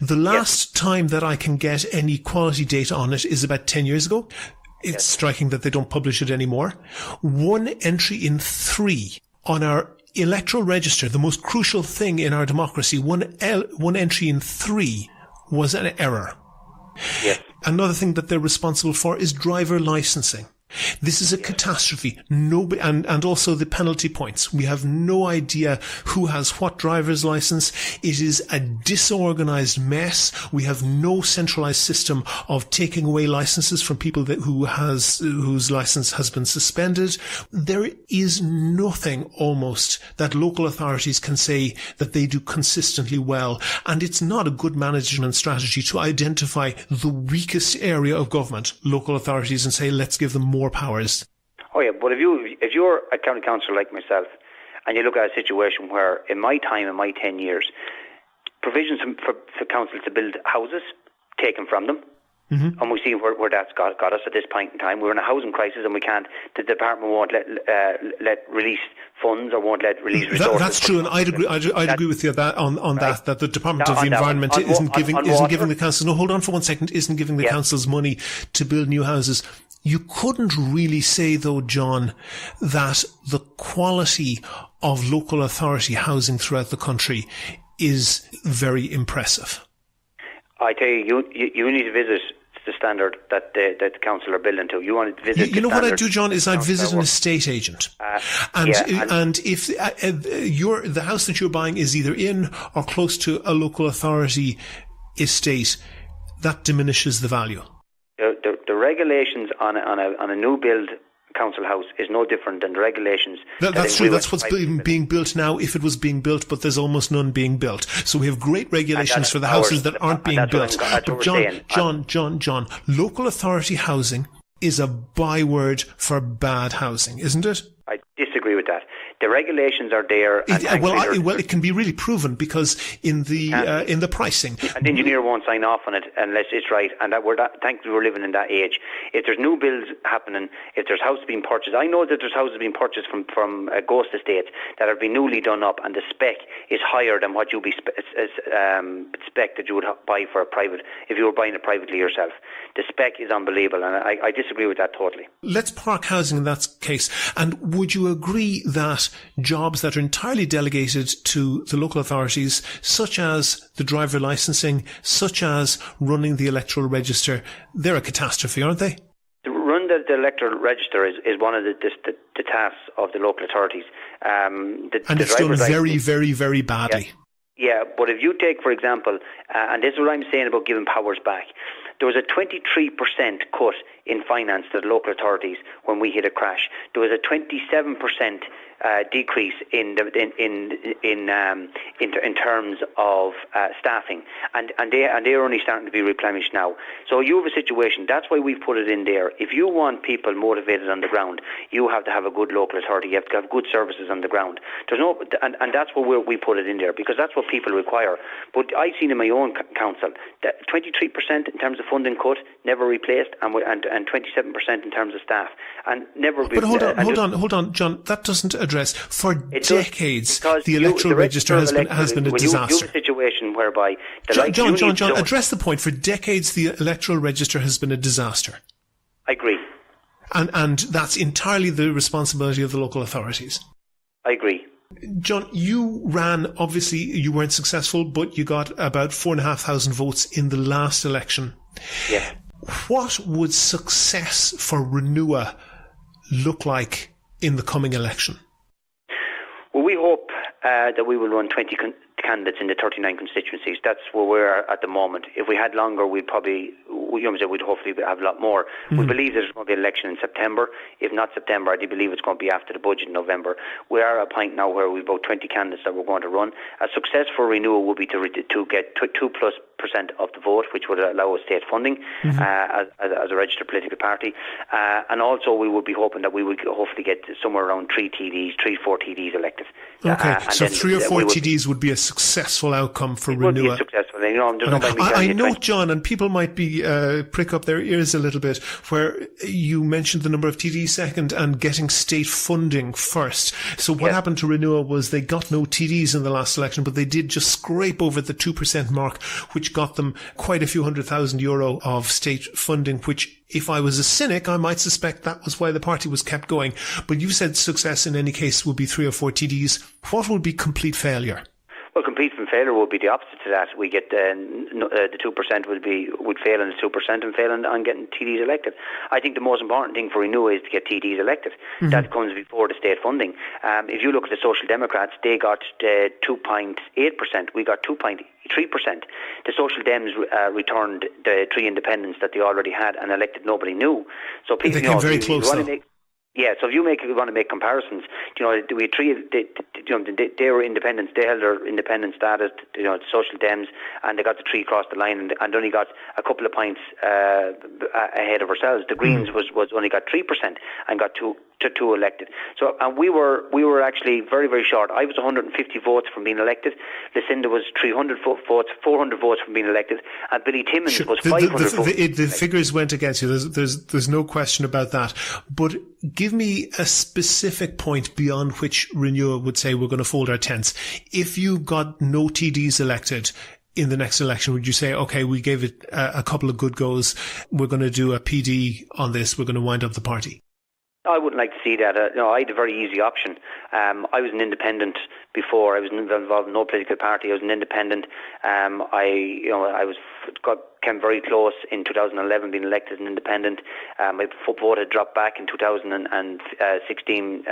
The last time that I can get any quality data on it is about 10 years ago. It's striking that they don't publish it anymore. 1 entry in 3 on our electoral register, the most crucial thing in our democracy, one entry in 3 was an error. Yes. Another thing that they're responsible for is driver licensing. This is a catastrophe. And also the penalty points. We have no idea who has what driver's license. It is a disorganized mess. We have no centralized system of taking away licenses from people whose license has been suspended. There is nothing almost that local authorities can say that they do consistently well. And it's not a good management strategy to identify the weakest area of government, local authorities, and say, let's give them more powers. Oh yeah, but if you're a county councillor like myself, and you look at a situation where, in my 10 years, provisions for councils to build houses taken from them, and we see where that's got us at this point in time. We're in a housing crisis, and the department won't let release funds or won't let release resources. That's true, and I'd agree with you that the Department of the Environment isn't giving the council. No, hold on for 1 second. Isn't giving the councils money to build new houses. You couldn't really say, though, John, that the quality of local authority housing throughout the country is very impressive. I tell you, you need to visit the standard that the council are building to. You want to visit. You know what I'd do, John, is I'd visit an estate agent, and if the house that you're buying is either in or close to a local authority estate, that diminishes the value. The regulations on a new build council house is no different than the regulations. That's true. That's what's being built now, if it was being built, but there's almost none being built. So we have great regulations for the houses that aren't being built. But John, local authority housing is a byword for bad housing, isn't it? I disagree with that. The regulations are there. It can be really proven because in the pricing, an engineer won't sign off on it unless it's right. And thankfully we're living in that age. If there's new builds happening, if there's houses being purchased, I know that there's houses being purchased from ghost estates that have been newly done up, and the spec is higher than what you'd be spec that you would buy for a private if you were buying it privately yourself. The spec is unbelievable, and I disagree with that totally. Let's park housing in that case. And would you agree that jobs that are entirely delegated to the local authorities, such as the driver licensing, such as running the electoral register, they're a catastrophe, aren't they? To run the electoral register is one of the tasks of the local authorities. And it's done very, very, very badly. Yeah, but if you take, for example, and this is what I'm saying about giving powers back, there was a 23% cut in finance to the local authorities when we hit a crash. There was a 27% decrease in terms of staffing, and they're only starting to be replenished now. So you have a situation. That's why we've put it in there. If you want people motivated on the ground, you have to have a good local authority. You have to have good services on the ground. And that's where we put it in there, because that's what people require. But I've seen in my own council that 23% in terms of funding cut, never replaced, and 27% in terms of staff, and never. But hold on, John. That doesn't address for decades. The electoral register has been a disaster. You have a situation whereby John, address the point. For decades, the electoral register has been a disaster. I agree. And that's entirely the responsibility of the local authorities. I agree. John, you ran, obviously you weren't successful, but you got about 4,500 votes in the last election. Yeah. What would success for Renua look like in the coming election? Well, we hope that we will run 20 candidates in the 39 constituencies. That's where we're at the moment. If we had longer, we'd hopefully have a lot more. Mm-hmm. We believe there's going to be an election in September. If not September, I do believe it's going to be after the budget in November. We are at a point now where we've about 20 candidates that we're going to run. A success for Renua would be to get 2+% of the vote, which would allow us state funding as a registered political party. And also we would be hoping that we would hopefully get somewhere around 4 TDs elected. Okay, so 3 or 4 TDs would be a successful outcome for Renua. Would be successful. I know, John, and people might be prick up their ears a little bit, where you mentioned the number of TDs second and getting state funding first. So what happened to Renua was they got no TDs in the last election, but they did just scrape over the 2% mark, which got them quite a few €100,000 of state funding, which, if I was a cynic, I might suspect that was why the party was kept going. But you said success in any case would be 3 or 4 TDs. What would be complete failure? Well, complete failure would be the opposite to that. We get the 2% would fail on the 2% and fail on getting TDs elected. I think the most important thing for Renua is to get TDs elected. Mm-hmm. That comes before the state funding. If you look at the Social Democrats, they got 2.8%. We got 2.3%. The Social Dems returned the 3 independents that they already had and elected nobody new. So people, they came very close. So if you want to make comparisons, we had 3. They were independents. They held their independent status. The Social Dems, and they got the 3 across the line, and only got a couple of points ahead of ourselves. The Greens was only got 3% and got 2 elected. So, and we were actually very, very short. I was 150 votes from being elected. Lucinda was 300 votes, 400 votes from being elected, and Billy Timmins was 500 votes. The figures went against you. There's no question about that. But give me a specific point beyond which Renua would say we're going to fold our tents. If you got no TDs elected in the next election, would you say, okay, we gave it a couple of good goes, we're going to do a PD on this, we're going to wind up the party? I wouldn't like to see that. I had a very easy option. I was an independent before. I was involved in no political party. I was an independent. Came very close in 2011, being elected as an independent. My vote had dropped back in 2016.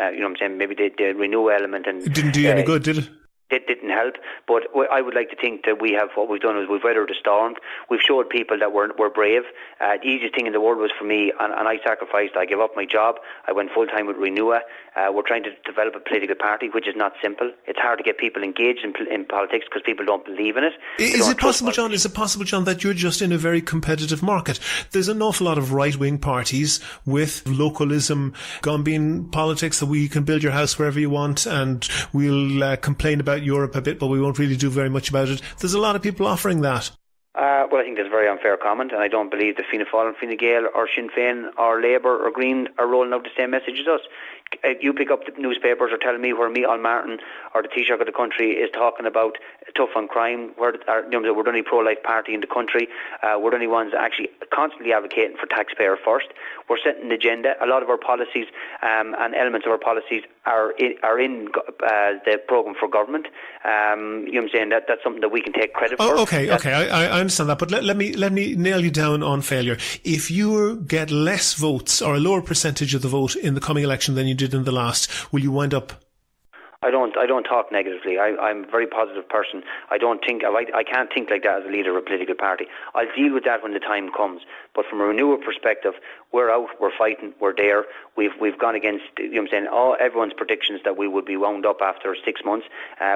Maybe the Renua element, and it didn't do you any good, did it? It didn't help. But I would like to think that what we've done is we've weathered the storm. We've showed people that we're brave. The easiest thing in the world was for me, and I sacrificed. I gave up my job. I went full-time with Renua. We're trying to develop a political party, which is not simple. It's hard to get people engaged in politics because people don't believe in it. Is it possible, John, that you're just in a very competitive market? There's an awful lot of right-wing parties with localism, Gombian politics, that we can build your house wherever you want and we'll complain about Europe a bit, but we won't really do very much about it. There's a lot of people offering that. Well, I think that's a very unfair comment, and I don't believe that Fianna Fáil and Fine Gael or Sinn Féin or Labour or Green are rolling out the same message as us. You pick up the newspapers or telling me where Micheál Martin or the Taoiseach of the country is talking about tough on crime, we're the only pro-life party in the country. We're the only ones actually constantly advocating for taxpayer first. We're setting an agenda. A lot of our policies and elements of our policies are in the programme for government. I'm saying that's something that we can take credit for. Okay, I understand that, but let me nail you down on failure. If you get less votes or a lower percentage of the vote in the coming election than you did in the last, will you wind up? I don't talk negatively. I'm a very positive person. I can't think like that as a leader of a political party. I'll deal with that when the time comes. But from a Renua perspective, we're out, we're fighting, we're there. We've gone against, everyone's predictions that we would be wound up after 6 months.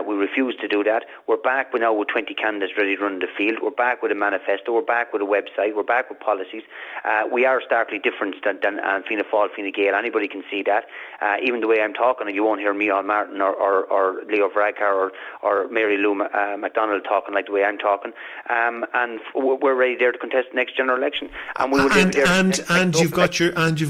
We refuse to do that. We're back now with 20 candidates ready to run the field. We're back with a manifesto. We're back with a website. We're back with policies. We are starkly different than Fianna Fáil, Fine Gael. Anybody can see that. Even the way I'm talking, and you won't hear Micheál Martin or Leo Varadkar or Mary Lou MacDonald talking like the way I'm talking. And we're ready there to contest the next general election. And we will you've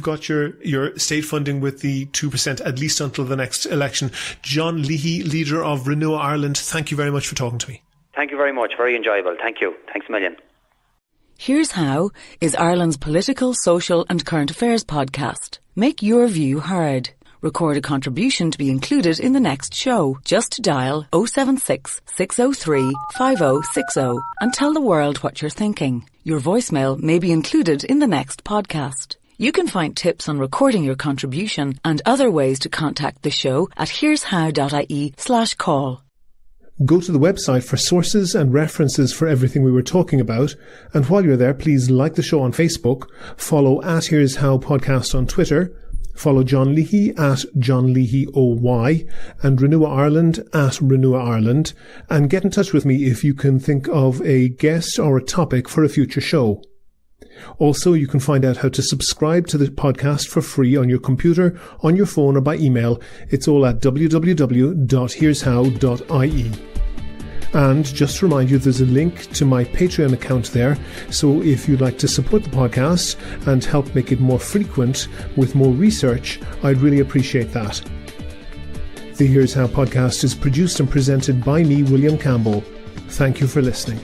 got your state funding with the 2% at least until the next election. John Leahy, leader of Renua Ireland, thank you very much for talking to me. Thank you very much. Very enjoyable. Thank you. Thanks a million. Here's How is Ireland's political, social and current affairs podcast. Make your view heard. Record a contribution to be included in the next show. Just dial 076 603 5060 and tell the world what you're thinking. Your voicemail may be included in the next podcast. You can find tips on recording your contribution and other ways to contact the show at here'show.ie/call. Go to the website for sources and references for everything we were talking about. And while you're there, please like the show on Facebook, follow at Here's How Podcast on Twitter, follow John Leahy at John Leahy OY and Renua Ireland at Renua Ireland, and get in touch with me if you can think of a guest or a topic for a future show. Also, you can find out how to subscribe to the podcast for free on your computer, on your phone or by email. It's all at www.here'show.ie. And just to remind you, there's a link to my Patreon account there. So if you'd like to support the podcast and help make it more frequent with more research, I'd really appreciate that. The Here's How podcast is produced and presented by me, William Campbell. Thank you for listening.